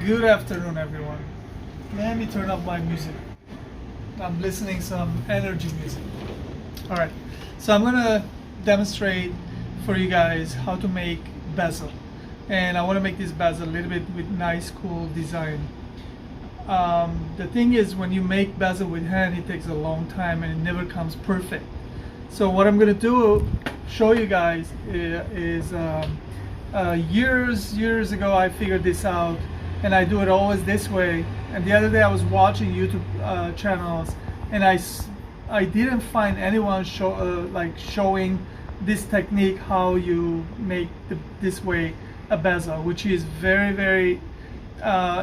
Good afternoon, everyone. Let me turn up my music. I'm listening some energy music. All right, so I'm gonna demonstrate for you guys how to make bezel, and I want to make this bezel a little bit with nice, cool design. The thing is, when you make bezel with hand, it takes a long time and it never comes perfect. So what I'm gonna do, show you guys, is years ago I figured this out, and I do it always this way. And the other day I was watching YouTube channels, and I didn't find anyone showing this technique, how you make this way a bezel, which is very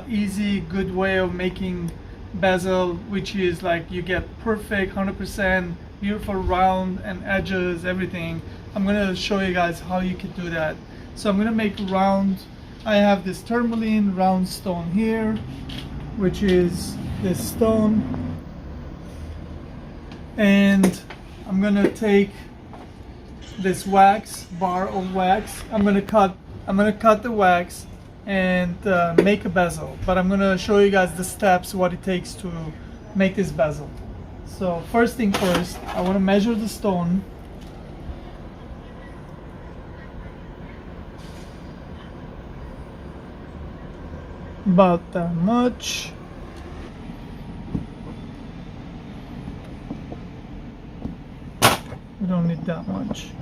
easy, good way of making bezel, which is like you get perfect 100% beautiful round and edges, everything. I'm gonna show you guys how you can do that. So I'm gonna make round. I have this tourmaline round stone here, which is this stone, and I'm gonna take this wax, bar of wax. I'm gonna cut the wax and make a bezel, but I'm gonna show you guys the steps, what it takes to make this bezel. So first thing first, I want to measure the stone. About that much. We don't need that much.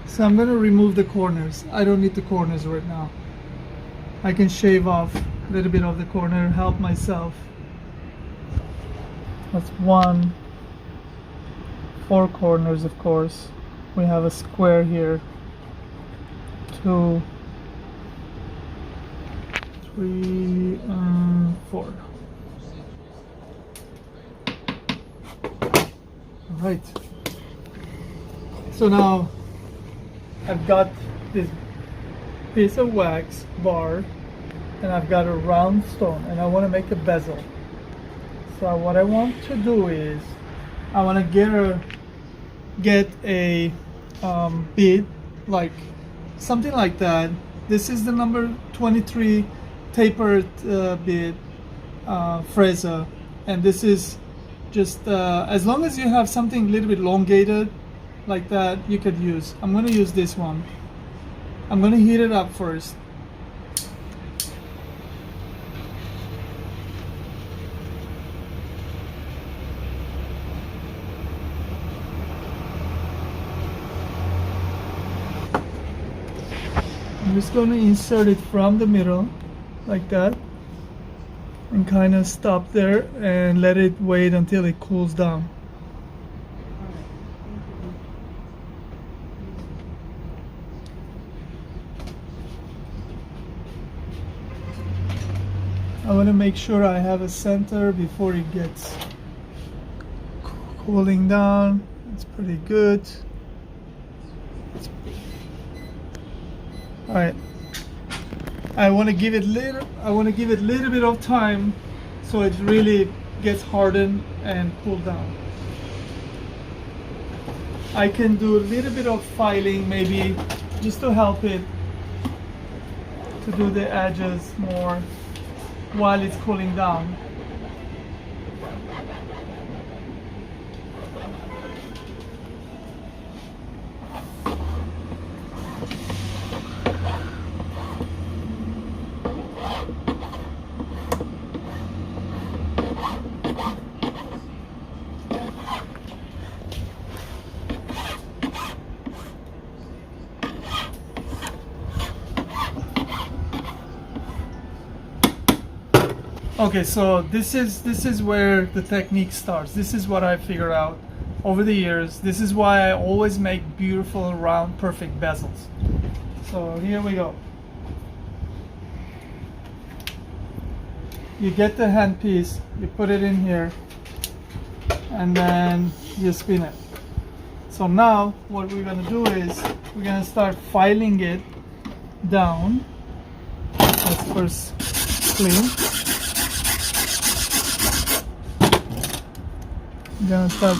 So I'm going to remove the corners. I don't need the corners right now. I can shave off a little bit of the corner, help myself. That's 1, 4 corners, of course. We have a square here. 2, 3, and 4. All right. So now I've got this piece of wax bar, and I've got a round stone, and I want to make a bezel. So what I want to do is I want to get a bead, like something like that. This is the number 23 tapered bead, Fraser, and this is just as long as you have something a little bit elongated like that, you could use. I'm going to use this one. I'm going to heat it up first. I'm just going to insert it from the middle like that, and kind of stop there and let it wait until it cools down. I want to make sure I have a center before it gets cooling down. It's pretty good. All right. I want to give it a little bit of time so it really gets hardened and cooled down. I can do a little bit of filing, maybe just to help it to do the edges more while it's cooling down. Okay, so this is where the technique starts. This is what I figured out over the years. This is why I always make beautiful, round, perfect bezels. So here we go. you get the hand piece, you put it in here, and then you spin it. So now what we're gonna do is we're gonna start filing it down. Let's first clean. I'm gonna start.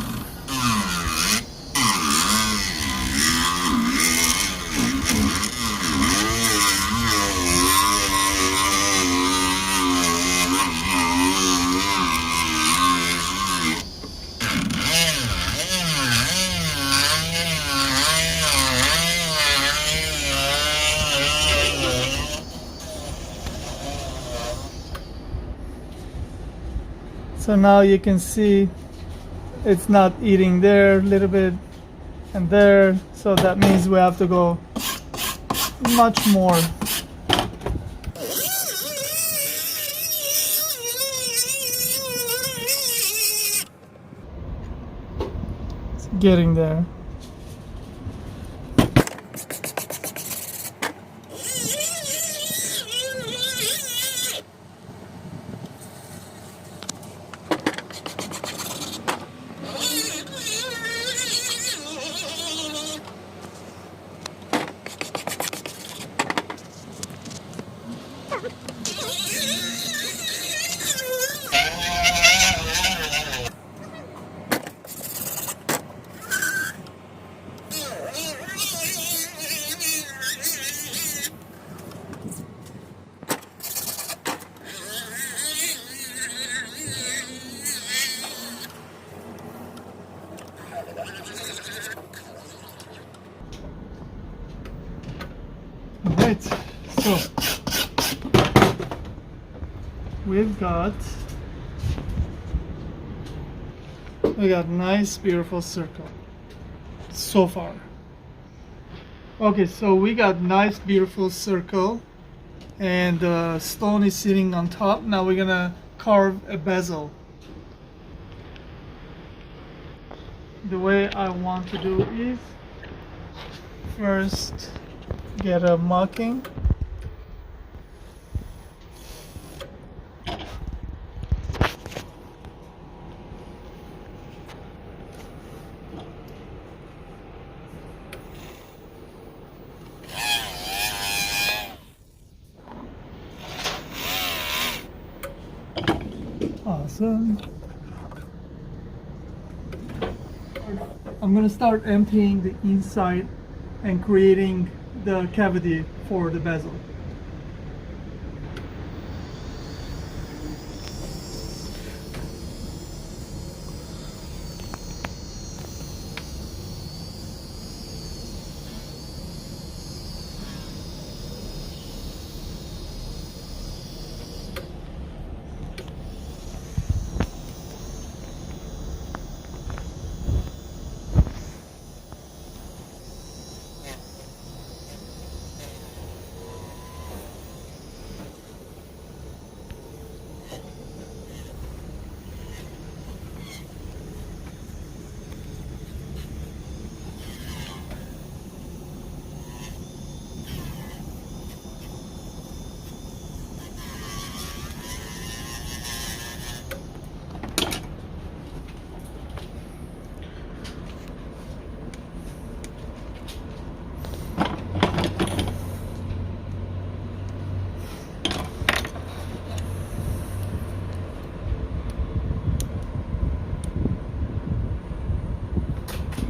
So now you can see it's not eating there, a little bit and there, so that means we have to go much more. It's getting there. Alright, so we got nice beautiful circle so far. Okay, so we got nice beautiful circle and the stone is sitting on top. Now we're gonna carve a bezel. The way I want to do is first get a marking. Awesome. I'm gonna start emptying the inside and creating the cavity for the bezel.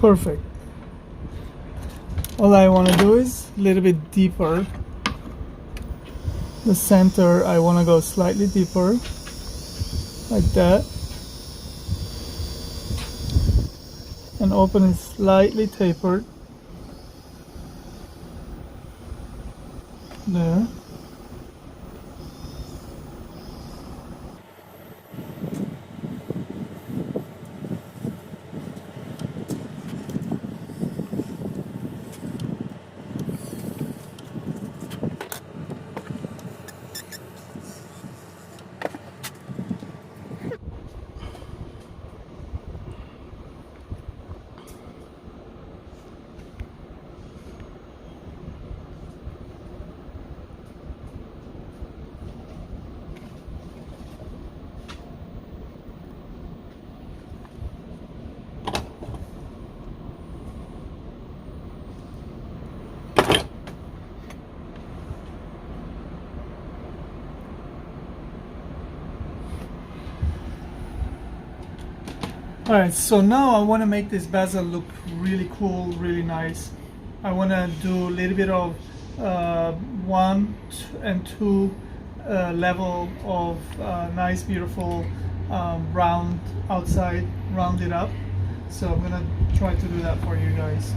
Perfect. All I want to do is a little bit deeper. The center, I want to go slightly deeper, like that. And open it slightly tapered. There. All right, so now I want to make this bezel look really cool, really nice. I want to do a little bit of 1 and 2 level of nice, beautiful round outside, round it up. So I'm gonna try to do that for you guys.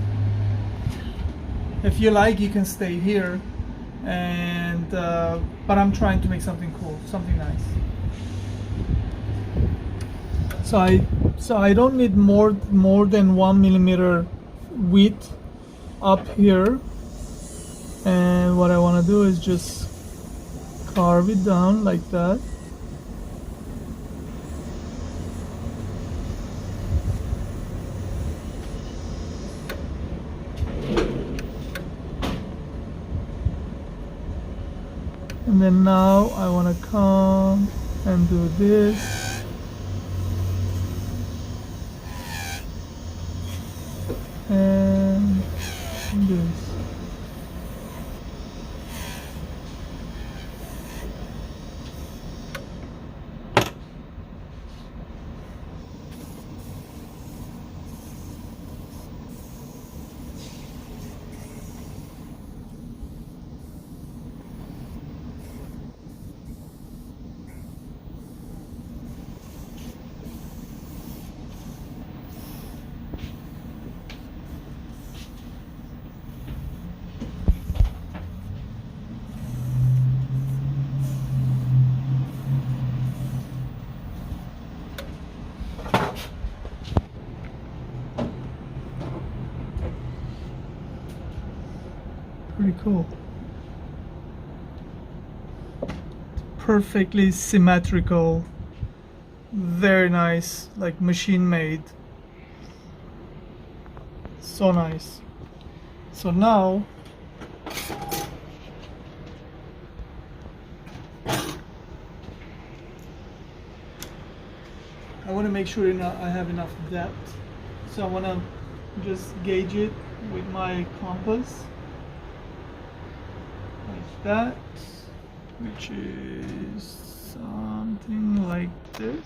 If you like, you can stay here, and but I'm trying to make something cool, something nice. So I don't need more than 1 millimeter width up here, and what I want to do is just carve it down like that. And then now I want to come and do this. And this. Pretty cool. Perfectly symmetrical, very nice, like machine made. So nice. So now I want to make sure I have enough depth. So I want to just gauge it with my compass. Like that, which is something like this.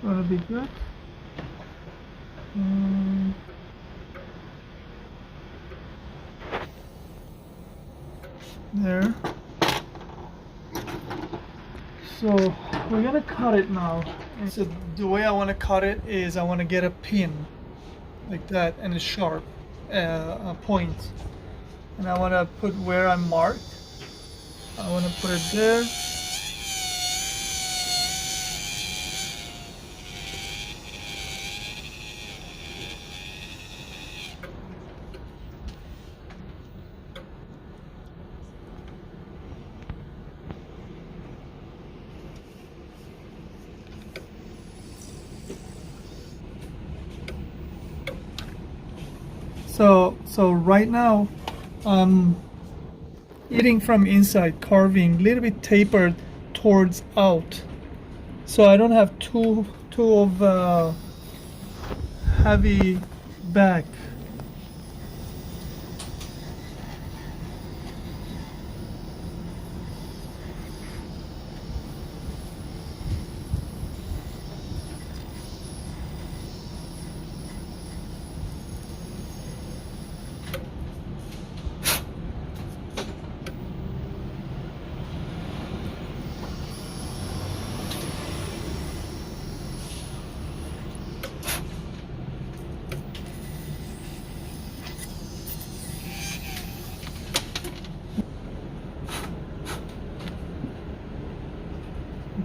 Gonna be good. There. So we're gonna cut it now. And so the way I want to cut it is I want to get a pin like that and a sharp point. And I want to put where I'm marked. I want to put it there. So right now I'm eating from inside, carving a little bit tapered towards out, so I don't have too of heavy back.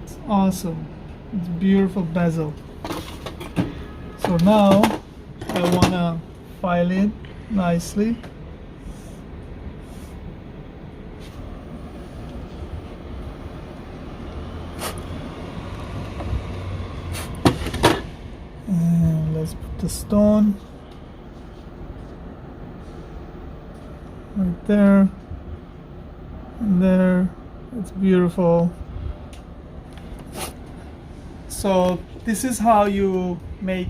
It's awesome. It's beautiful bezel. So now I want to file it nicely. And let's put the stone right there and there. It's beautiful. So this is how you make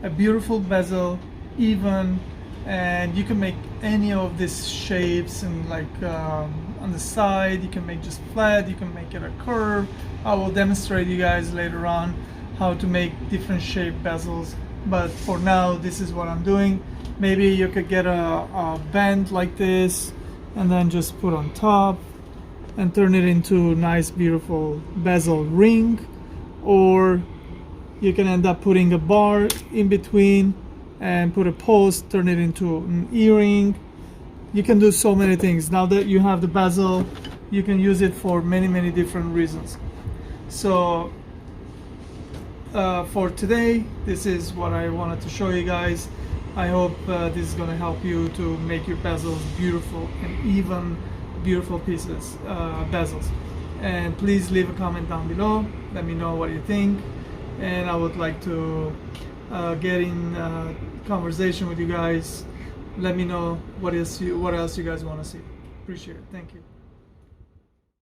a beautiful bezel, even, and you can make any of these shapes, and like on the side you can make just flat, you can make it a curve. I will demonstrate you guys later on, how to make different shape bezels, but for now this is what I'm doing. Maybe you could get a band like this and then just put on top and turn it into a nice beautiful bezel ring, or you can end up putting a bar in between and put a post, turn it into an earring. You can do so many things. Now that you have the bezel, you can use it for many different reasons. So for today, this is what I wanted to show you guys. I hope this is going to help you to make your bezels beautiful and even beautiful pieces, bezels. And please leave a comment down below. Let me know what you think. And I would like to get in conversation with you guys. Let me know what else you guys want to see. Appreciate it. Thank you.